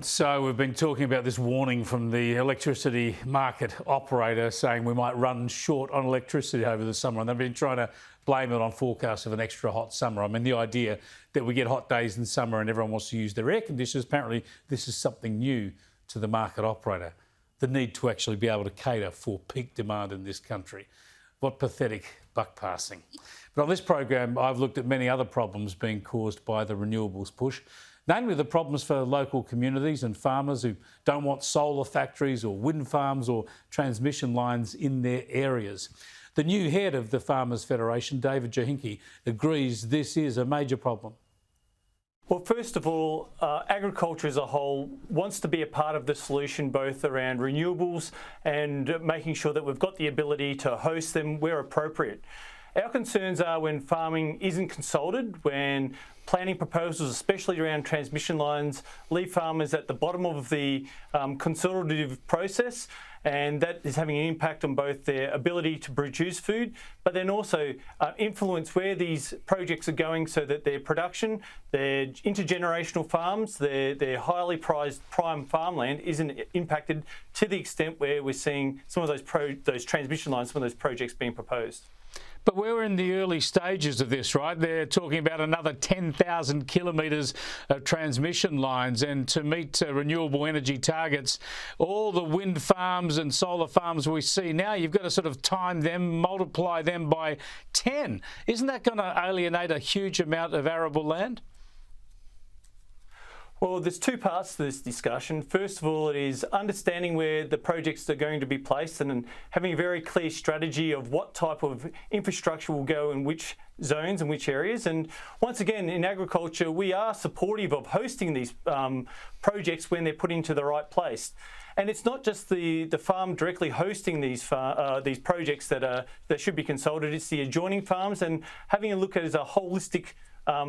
So we've been talking about this warning from the electricity market operator saying we might run short on electricity over the summer, and they've been trying to blame it on forecasts of an extra hot summer. I mean, the idea that we get hot days in summer and everyone wants to use their air conditioners, apparently this is something new to the market operator, the need to actually be able to cater for peak demand in this country. What pathetic buck passing. But on this program, I've looked at many other problems being caused by the renewables push, namely the problems for local communities and farmers who don't want solar factories or wind farms or transmission lines in their areas. The new head of the Farmers Federation, David Jochinke, agrees this is a major problem. Well, first of all, agriculture as a whole wants to be a part of the solution, both around renewables and making sure that we've got the ability to host them where appropriate. Our concerns are when farming isn't consulted, when planning proposals, especially around transmission lines, leave farmers at the bottom of the consultative process, and that is having an impact on both their ability to produce food, but then also influence where these projects are going so that their production, their intergenerational farms, their highly prized prime farmland isn't impacted to the extent where we're seeing some of those transmission lines, some of those projects being proposed. But we're in the early stages of this, right? They're talking about another 10,000 kilometres of transmission lines, and to meet renewable energy targets, all the wind farms and solar farms we see now, you've got to sort of time them, multiply them by 10. Isn't that going to alienate a huge amount of arable land? Well, there's two parts to this discussion. First of all, it is understanding where the projects are going to be placed and having a very clear strategy of what type of infrastructure will go in which zones and which areas. And once again, in agriculture, we are supportive of hosting these projects when they're put into the right place. And it's not just the farm directly hosting these projects that should be consulted. It's the adjoining farms, and having a look at it as a holistic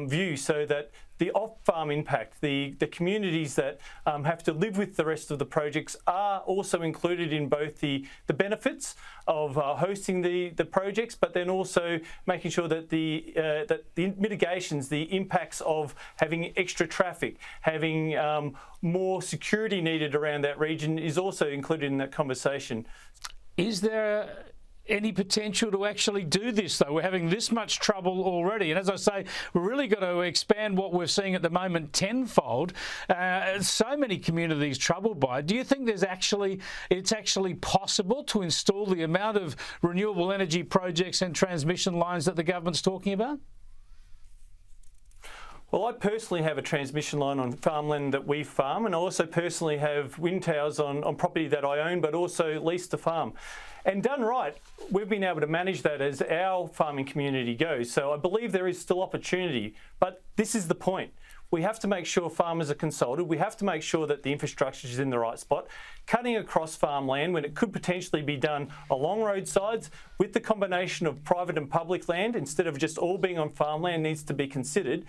view, so that the off-farm impact, the communities that have to live with the rest of the projects are also included in both the benefits of hosting the projects, but then also making sure that the mitigations, the impacts of having extra traffic, having more security needed around that region is also included in that conversation. Is there any potential to actually do this, though? We're having this much trouble already, and as I say, we're really got to expand what we're seeing at the moment tenfold. So many communities troubled by it. Do you think it's actually possible to install the amount of renewable energy projects and transmission lines that the government's talking about? Well, I personally have a transmission line on farmland that we farm, and I also personally have wind towers on property that I own but also lease to farm. And done right, we've been able to manage that as our farming community goes. So I believe there is still opportunity, but this is the point. We have to make sure farmers are consulted. We have to make sure that the infrastructure is in the right spot. Cutting across farmland when it could potentially be done along roadsides with the combination of private and public land instead of just all being on farmland needs to be considered.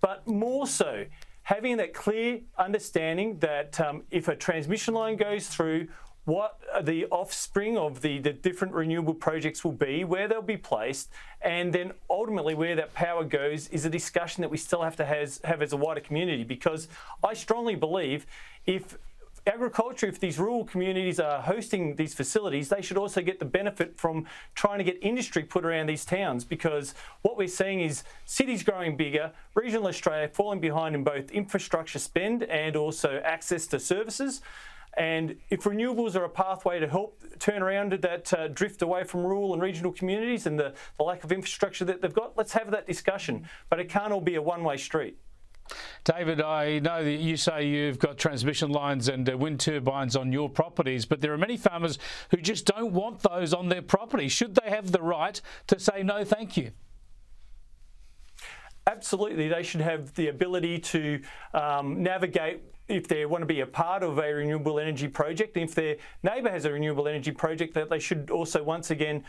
But more so, having that clear understanding that if a transmission line goes through, what the offspring of the different renewable projects will be, where they'll be placed, and then ultimately where that power goes is a discussion that we still have to have as a wider community, because I strongly believe if these rural communities are hosting these facilities, they should also get the benefit from trying to get industry put around these towns, because what we're seeing is cities growing bigger, regional Australia falling behind in both infrastructure spend and also access to services. And if renewables are a pathway to help turn around that drift away from rural and regional communities and the lack of infrastructure that they've got, let's have that discussion. But it can't all be a one-way street. David, I know that you say you've got transmission lines and wind turbines on your properties, but there are many farmers who just don't want those on their property. Should they have the right to say no, thank you? Absolutely, they should have the ability to navigate if they want to be a part of a renewable energy project. If their neighbour has a renewable energy project, that they should also once again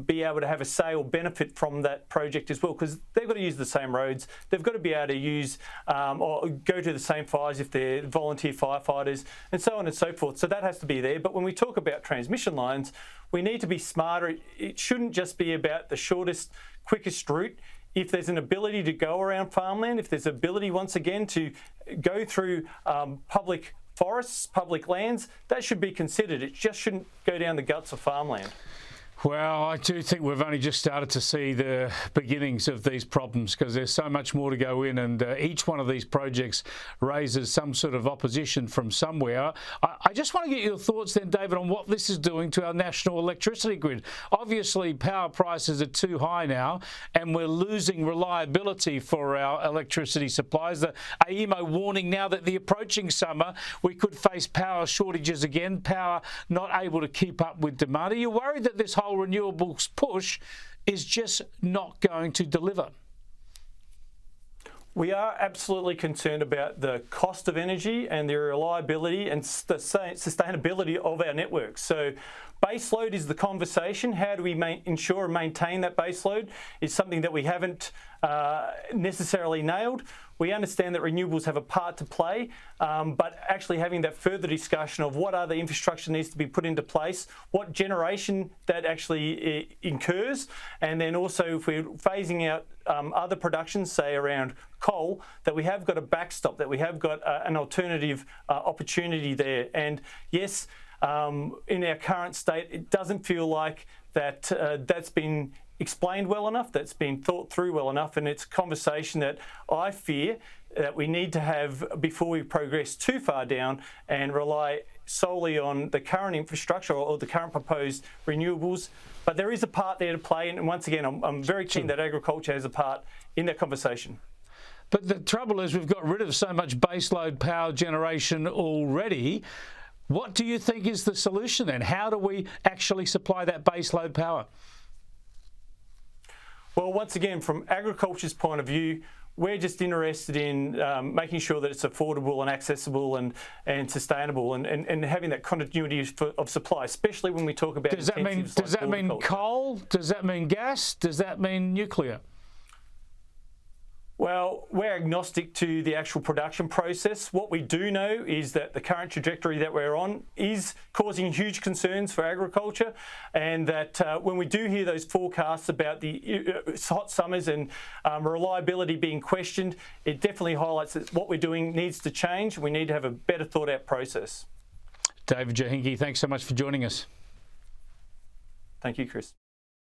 be able to have a say or benefit from that project as well, because they've got to use the same roads, they've got to be able to use or go to the same fires if they're volunteer firefighters, and so on and so forth. So that has to be there. But when we talk about transmission lines, we need to be smarter. It shouldn't just be about the shortest, quickest route. If there's an ability to go around farmland, if there's ability once again to go through public forests, public lands, that should be considered. It just shouldn't go down the guts of farmland. Well, I do think we've only just started to see the beginnings of these problems, because there's so much more to go in, and each one of these projects raises some sort of opposition from somewhere. I just want to get your thoughts then, David, on what this is doing to our national electricity grid. Obviously, power prices are too high now, and we're losing reliability for our electricity supplies. The AEMO warning now that the approaching summer we could face power shortages again, power not able to keep up with demand. Are you worried that this whole renewables push is just not going to deliver? We are absolutely concerned about the cost of energy and the reliability and the sustainability of our networks. So baseload is the conversation. How do we ensure and maintain that baseload is something that we haven't necessarily nailed. We understand that renewables have a part to play, but actually having that further discussion of what other infrastructure needs to be put into place, what generation that actually incurs, and then also if we're phasing out other productions, say around coal, that we have got a backstop, that we have got an alternative opportunity there. And yes, in our current state, it doesn't feel like that that's been explained well enough, that's been thought through well enough, and it's a conversation that I fear that we need to have before we progress too far down and rely solely on the current infrastructure or the current proposed renewables. But there is a part there to play, and once again, I'm very keen that agriculture has a part in that conversation. But the trouble is we've got rid of so much baseload power generation already. What do you think is the solution then? How do we actually supply that baseload power? Well, once again, from agriculture's point of view, we're just interested in making sure that it's affordable and accessible and sustainable, and having that continuity of supply, especially when we talk about. Does that mean coal? Does that mean gas? Does that mean nuclear? Well, we're agnostic to the actual production process. What we do know is that the current trajectory that we're on is causing huge concerns for agriculture, and that when we do hear those forecasts about the hot summers and reliability being questioned, it definitely highlights that what we're doing needs to change. We need to have a better thought out process. David Jochinke, thanks so much for joining us. Thank you, Chris.